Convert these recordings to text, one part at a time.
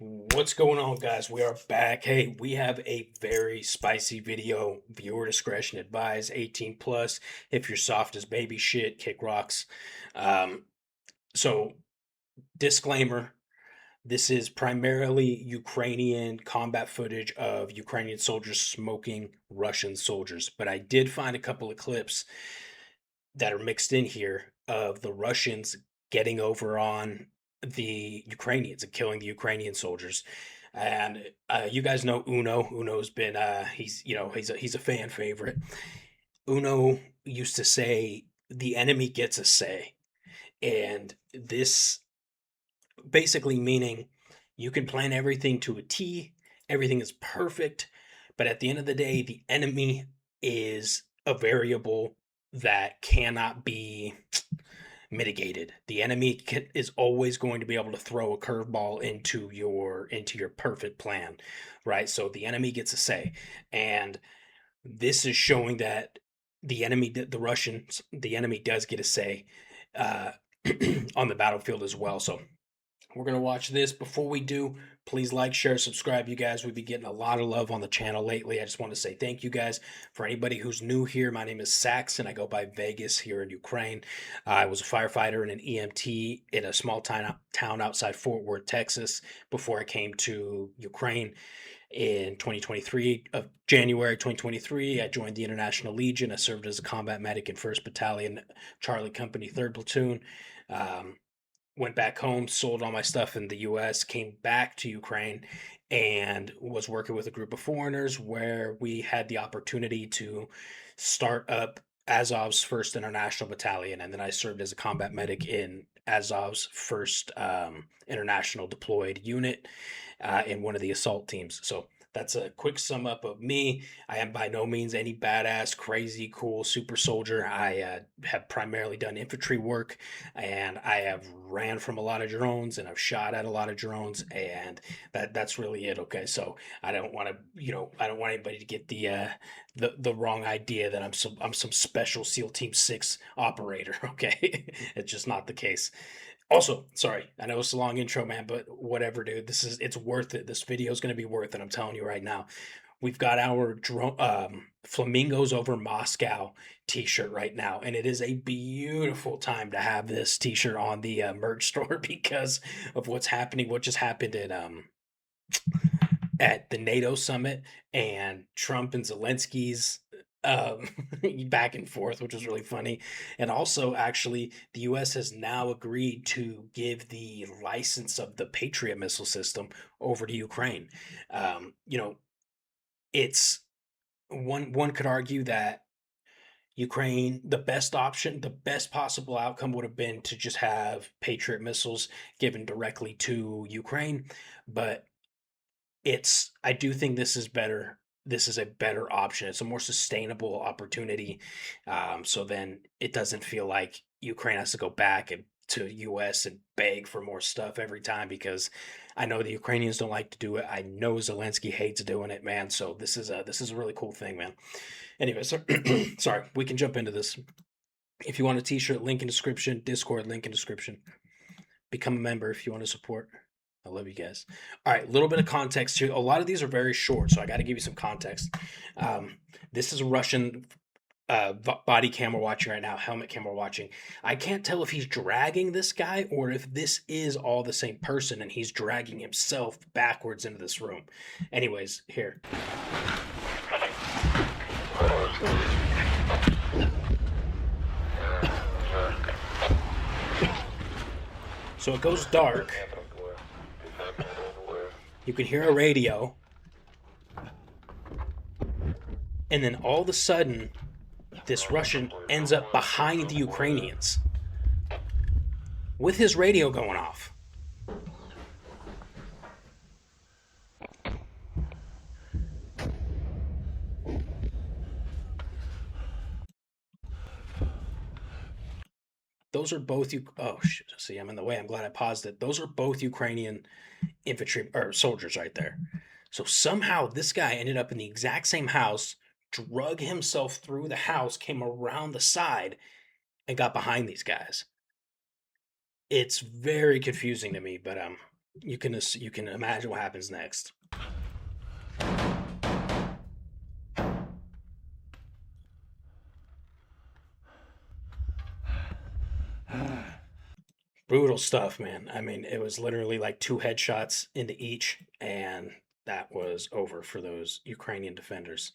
What's going on, guys? We are back. Hey, we have a very spicy video. Viewer discretion advised. 18 plus. If you're soft as baby shit, kick rocks. Um, so, disclaimer: this is primarily Ukrainian combat footage of Ukrainian soldiers smoking Russian soldiers. But I did find a couple of clips that are mixed in here of the Russians getting over on the Ukrainians and killing the Ukrainian soldiers. And you guys know Uno. Uno's been he's a fan favorite. Uno used to say the enemy gets a say, and this basically meaning you can plan everything to a T, everything is perfect, but at the end of the day, the enemy is a variable that cannot be mitigated. The enemy is always going to be able to throw a curveball into your perfect plan, right? So the enemy gets a say, and this is showing that the Russians, the enemy does get a say uh, on the battlefield as well. So we're going to watch this. Before we do, please like, share, subscribe, you guys. We've been getting a lot of love on the channel lately. I just want to say thank you guys. For anybody who's new here, my name is Saxon. I go by Vegas here in Ukraine. I was a firefighter and an EMT in a small town outside Fort Worth, Texas, before I came to Ukraine in 2023. Of January 2023, I joined the International Legion. I served as a combat medic in 1st Battalion, Charlie Company, 3rd Platoon. Um, Went back home, sold all my stuff in the US, came back to Ukraine, and was working with a group of foreigners where we had the opportunity to start up Azov's 1st International Battalion. And then I served as a combat medic in Azov's 1st International Deployed Unit in one of the assault teams. So that's a quick sum up of me. I am by no means any badass, crazy, cool super soldier. I have primarily done infantry work, and I have ran from a lot of drones, and I've shot at a lot of drones, and that's really it. Okay, so I don't want to, I don't want anybody to get the wrong idea that I'm some special SEAL Team 6 operator. Okay, it's just not the case. Also, sorry, I know it's a long intro, man, but whatever, dude. It's worth it. This video is going to be worth it. I'm telling you right now. We've got our Flamingos over Moscow t-shirt right now, and it is a beautiful time to have this t-shirt on the merch store because of what's happening. What just happened at the NATO summit, and Trump and Zelensky's um, back and forth, which was really funny. And also, actually, the U.S. has now agreed to give the license of the Patriot missile system over to Ukraine. You know, it's one could argue that Ukraine, the best option, the best possible outcome would have been to just have Patriot missiles given directly to Ukraine, but I do think this is better. This is a better option. It's a more sustainable opportunity. So then it doesn't feel like Ukraine has to go back and to US and beg for more stuff every time, because I know the Ukrainians don't like to do it. I know Zelensky hates doing it, man. So this is a really cool thing, man. Anyway, so, sorry, we can jump into this. If you want a t-shirt, link in description, Discord, link in description. Become a member if you want to support. I love you guys. All right, a little bit of context here. A lot of these are very short, so I got to give you some context. This is a Russian body camera watching right now, helmet camera watching. I can't tell if he's dragging this guy or if this is all the same person and he's dragging himself backwards into this room. Anyways, here. So it goes dark. You can hear a radio. And then all of a sudden, this Russian ends up behind the Ukrainians with his radio going off. Those are both you. Oh, shit. See, I'm in the way. I'm glad I paused it. Those are both Ukrainian infantry or soldiers right there. So somehow this guy ended up in the exact same house, drug himself through the house, came around the side, and got behind these guys. It's very confusing to me, but You can imagine what happens next. Brutal stuff, man. I mean, it was literally like two headshots into each, and that was over for those Ukrainian defenders.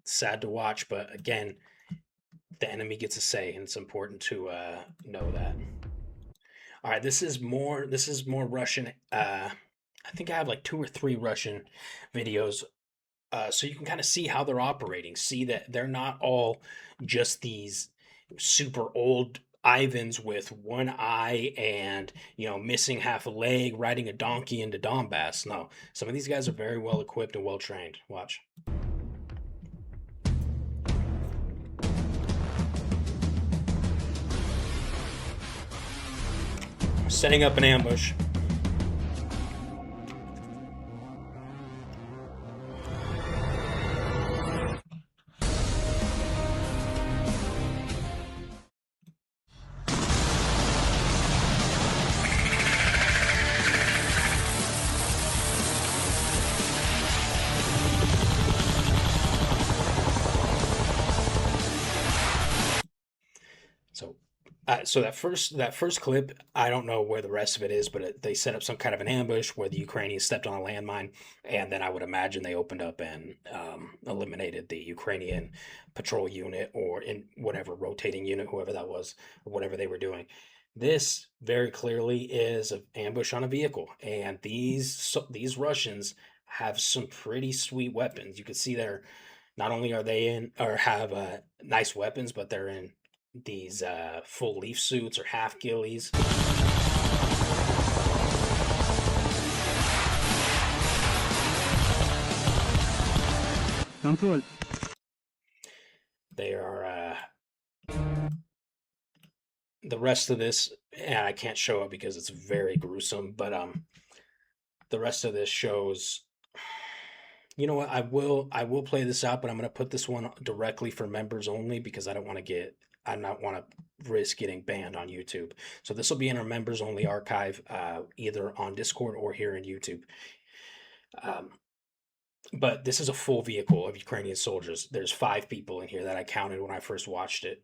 Sad to watch, but again, the enemy gets a say, and it's important to know that. All right, this is more. This is more Russian. I think I have like two or three Russian videos, so you can kind of see how they're operating. See that they're not all just these super old Ivans with one eye and missing half a leg, riding a donkey into Donbass. No, some of these guys are very well equipped and well trained. Watch. Setting up an ambush. So, so that first clip, I don't know where the rest of it is, but they set up some kind of an ambush where the Ukrainians stepped on a landmine, and then I would imagine they opened up and eliminated the Ukrainian patrol unit or in whatever rotating unit, whoever that was, or whatever they were doing. This very clearly is an ambush on a vehicle, and these Russians have some pretty sweet weapons. You can see they're not only are they in or have nice weapons, but they're in these full leaf suits or half ghillies. Control. They are the rest of this, and I can't show it because it's very gruesome, but the rest of this shows. You know what? I will play this out, but I'm gonna put this one directly for members only because I not want to risk getting banned on YouTube. So this will be in our members only archive, either on Discord or here in YouTube. Um, but this is a full vehicle of Ukrainian soldiers. There's 5 people in here that I counted when I first watched it.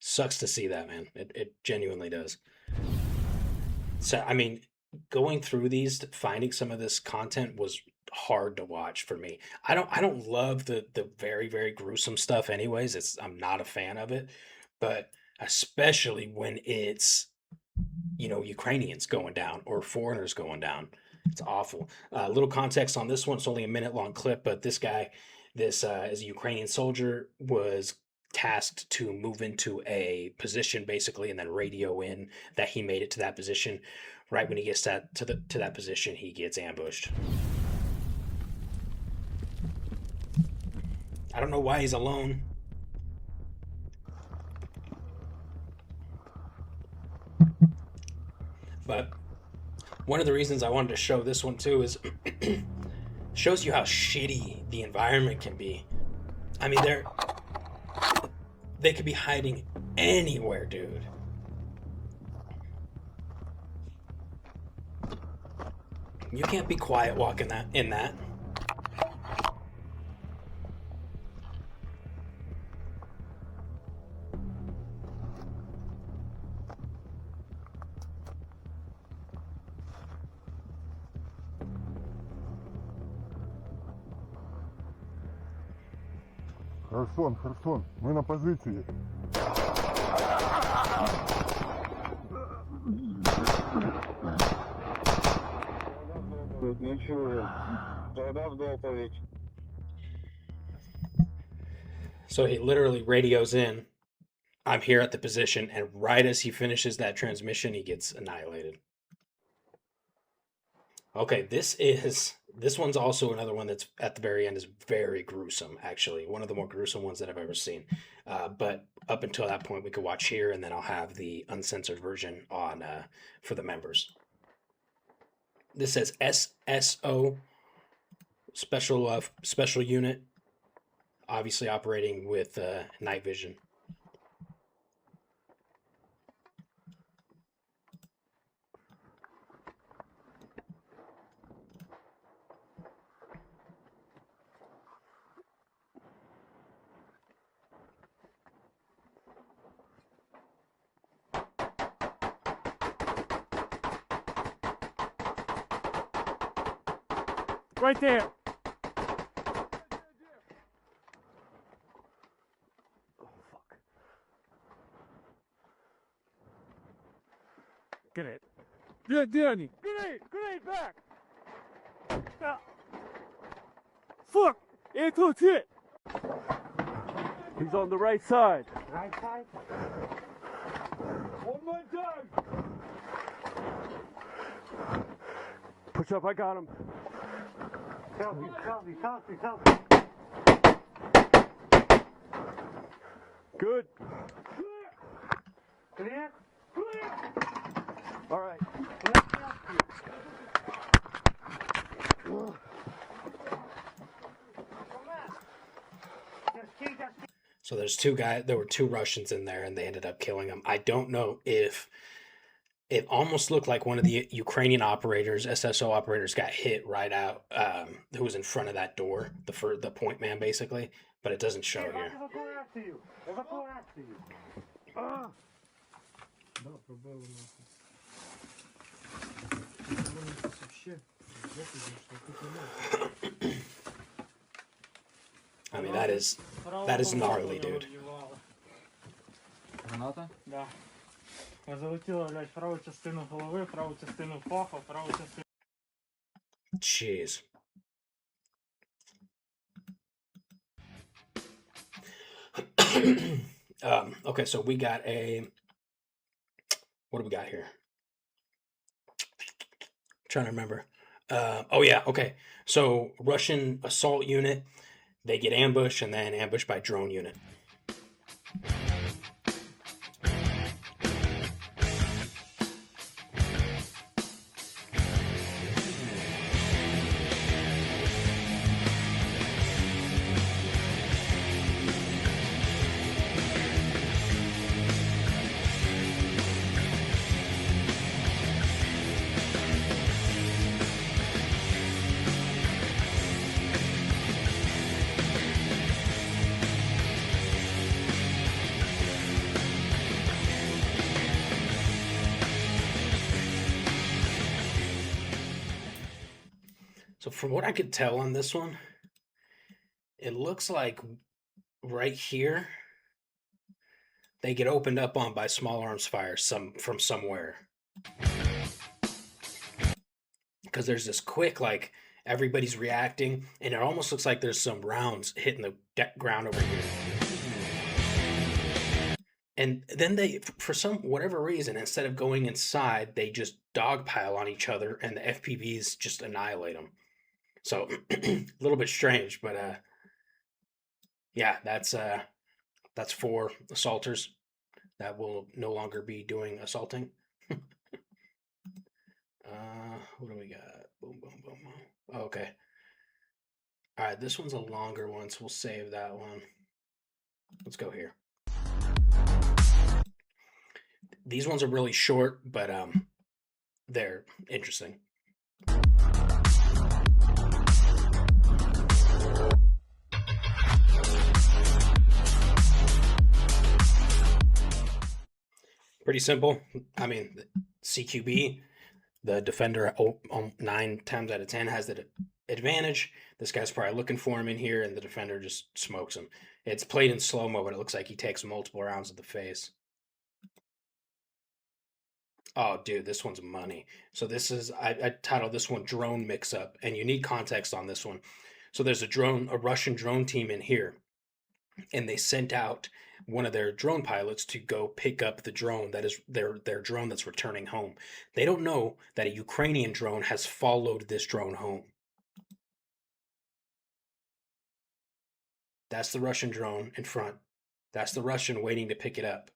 Sucks to see that, man. It genuinely does. So, I mean, going through these, finding some of this content was hard to watch for me. I don't love the very gruesome stuff anyways. I'm not a fan of it, but especially when it's Ukrainians going down or foreigners going down. It's awful. A little context on this one. It's only a minute long clip, but this is a Ukrainian soldier was tasked to move into a position basically, and then radio in that he made it to that position. Right when he gets to that position, he gets ambushed. I don't know why he's alone. But one of the reasons I wanted to show this one too is shows you how shitty the environment can be. I mean, they could be hiding anywhere, dude. You can't be quiet walking in that. Херсон, ми на позиції. Нічого. Задав доповідь. So he literally radios in, I'm here at the position, and right as he finishes that transmission, he gets annihilated. Okay, this is This one's also another one that's at the very end is very gruesome, actually. One of the more gruesome ones that I've ever seen. But up until that point, we could watch here, and then I'll have the uncensored version on for the members. This says SSO special unit, obviously operating with night vision. Right there. Oh, fuck. Grenade. Где они? Grenade back. Ah. Fuck. It's it. He's on the right side. Right side? One more time. Push up, I got him. Selfie. Good. Clear? All right. So there's two guys. There were two Russians in there, and they ended up killing them. I don't know if it almost looked like one of the Ukrainian operators, SSO operators, got hit right out. Who was in front of that door, the point man, basically. But it doesn't show here. Евакуацію. Да, пробили нахуй. Вони тут вообще жопу зайшли, тут немає. I mean, that is gnarly, dude. Граната? Да. Залетіла, блядь, праву частину голови, праву частину паха, праву частину... Jeez. Okay, so we got a. What do we got here? Trying to remember. Oh yeah, okay. So Russian assault unit, they get ambushed and then ambushed by drone unit. So from what I could tell on this one, it looks like right here they get opened up on by small arms fire from somewhere. Because there's this quick, like everybody's reacting, and it almost looks like there's some rounds hitting the ground over here. And then they, for some whatever reason, instead of going inside, they just dogpile on each other, and the FPVs just annihilate them. So a little bit strange, but yeah, that's 4 assaulters that will no longer be doing assaulting. What do we got? Boom, boom, boom, boom. Okay. All right, this one's a longer one, so we'll save that one. Let's go here. These ones are really short, but they're interesting. Pretty simple. I mean, CQB, the defender 9 times out of 10 has the advantage. This guy's probably looking for him in here, and the defender just smokes him. It's played in slow-mo, but it looks like he takes multiple rounds of the face. Oh, dude, this one's money. So this is, I titled this one Drone Mix-Up, and you need context on this one. So there's a Russian drone team in here, and they sent out one of their drone pilots to go pick up the drone that is their drone that's returning home. They don't know that a Ukrainian drone has followed this drone home. That's the Russian drone in front. That's the Russian waiting to pick it up.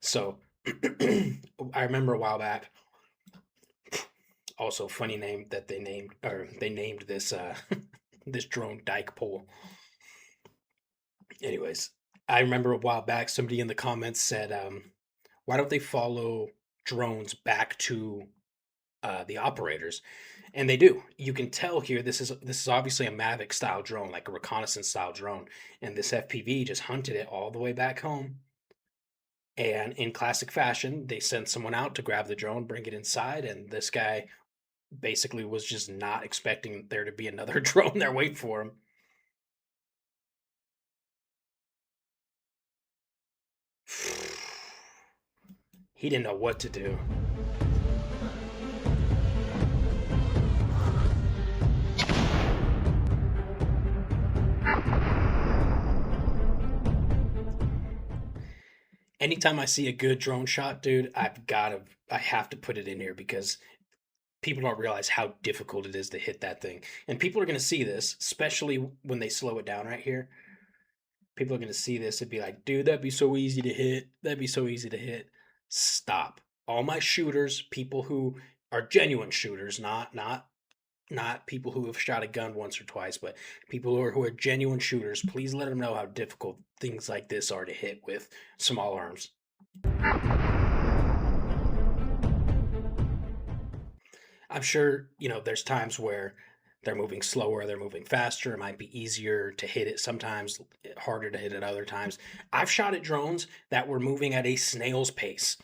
So I remember a while back. Also, funny name that they named this this drone Dyke Pole. Anyways, I remember a while back somebody in the comments said, "Why don't they follow drones back to the operators?" And they do. You can tell here this is obviously a Mavic style drone, like a reconnaissance style drone, and this FPV just hunted it all the way back home. And in classic fashion, they sent someone out to grab the drone, bring it inside, and this guy basically was just not expecting there to be another drone there waiting for him. He didn't know what to do. Anytime I see a good drone shot, dude, I have to put it in here because people don't realize how difficult it is to hit that thing. And people are going to see this, especially when they slow it down right here. People are going to see this and be like, dude, that'd be so easy to hit. That'd be so easy to hit. Stop. All my shooters, people who are genuine shooters, not people who have shot a gun once or twice, but people who are genuine shooters, please let them know how difficult things like this are to hit with small arms. I'm sure, there's times where they're moving slower, they're moving faster. It might be easier to hit it sometimes, harder to hit it other times. I've shot at drones that were moving at a snail's pace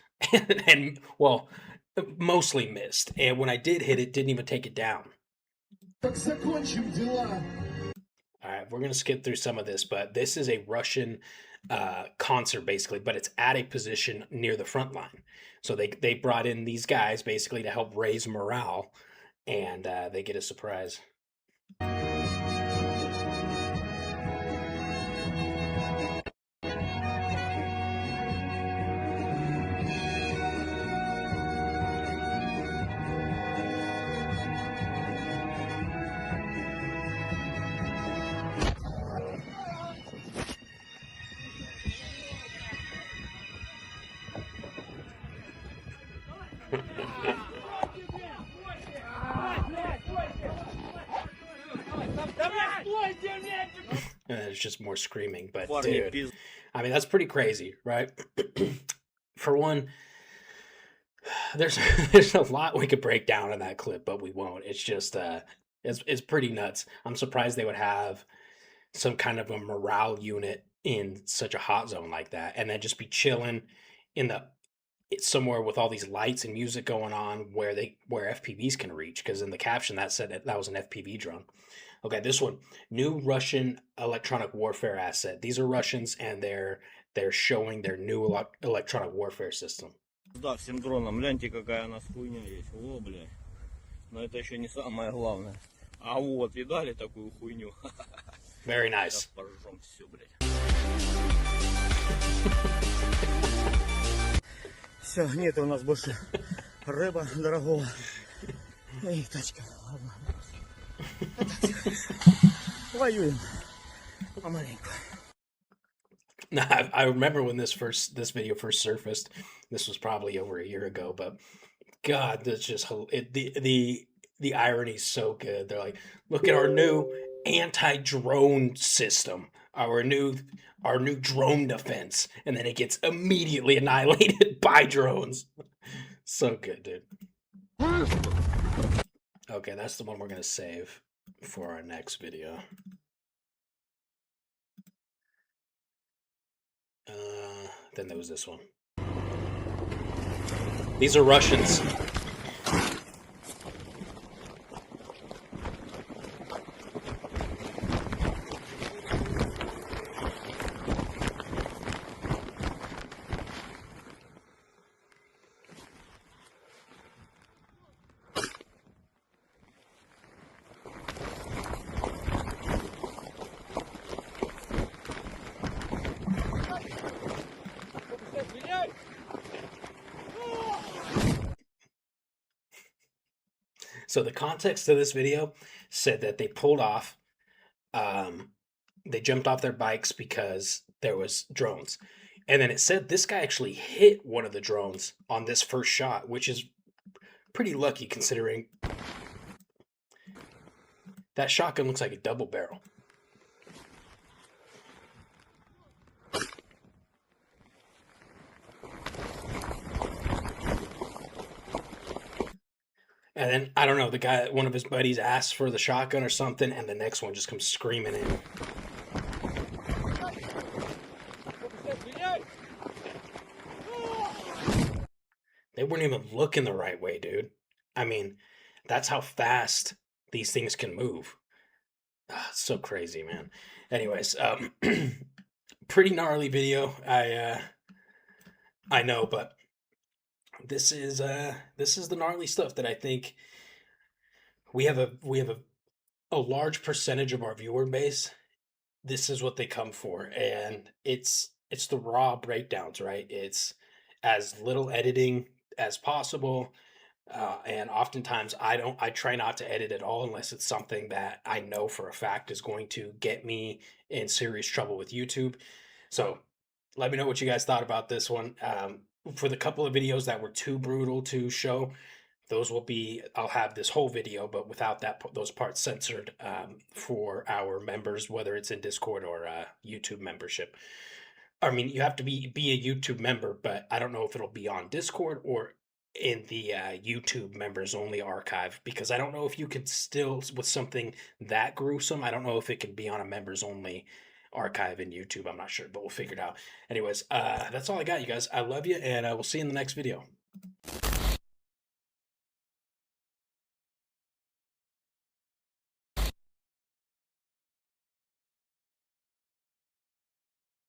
and well, mostly missed. And when I did hit it, didn't even take it down. All right, we're going to skip through some of this, but this is a Russian concert basically, but it's at a position near the front line. So they brought in these guys basically to help raise morale, and they get a surprise. And it's just more screaming, but dude, I mean, that's pretty crazy, right? For one, there's a lot we could break down in that clip, but we won't. It's just it's pretty nuts. I'm surprised they would have some kind of a morale unit in such a hot zone like that, and then just be chilling in the somewhere with all these lights and music going on where FPVs can reach. Because in the caption that said that was an FPV drone. Okay, this one, new Russian electronic warfare asset. These are Russians, and they're showing their new electronic warfare system. Да, всем дронам, гляньте, какая у нас хуйня есть. Во, блядь. Но это еще не самое главное. А вот, видали такую хуйню? Very nice. Сейчас поржем все, блядь. Все, нет у нас больше рыба дорогого. И тачка. Ладно. Воюем. Помаленьку. Now, I remember when this video first surfaced. This was probably over a year ago, but God, that's just the irony is so good. They're like, look at our new anti-drone system, our new drone defense, and then it gets immediately annihilated by drones. So good, dude. Okay, that's the one we're gonna save for our next video. Then there was this one. These are Russians. So the context of this video said that they pulled off. Um, they jumped off their bikes because there was drones, and then it said this guy actually hit one of the drones on this first shot, which is pretty lucky considering that shotgun looks like a double barrel. And then I don't know, the guy, one of his buddies asks for the shotgun or something, and the next one just comes screaming in. They weren't even looking the right way, dude. I mean, that's how fast these things can move. It's so crazy, man. Anyways, pretty gnarly video. I know, but this is the gnarly stuff that I think we have a large percentage of our viewer base. This is what they come for, and it's the raw breakdowns, right? It's as little editing as possible. And oftentimes I try not to edit at all unless it's something that I know for a fact is going to get me in serious trouble with YouTube. So let me know what you guys thought about this one. For the couple of videos that were too brutal to show, those will be, I'll have this whole video, but without those parts censored, for our members, whether it's in Discord or YouTube membership. I mean, you have to be a YouTube member, but I don't know if it'll be on Discord or in the YouTube members only archive, because I don't know if you could still, with something that gruesome, I don't know if it can be on a members only archive in YouTube. I'm not sure, but we'll figure it out. Anyways, that's all I got, you guys. I love you, and we'll see you in the next video.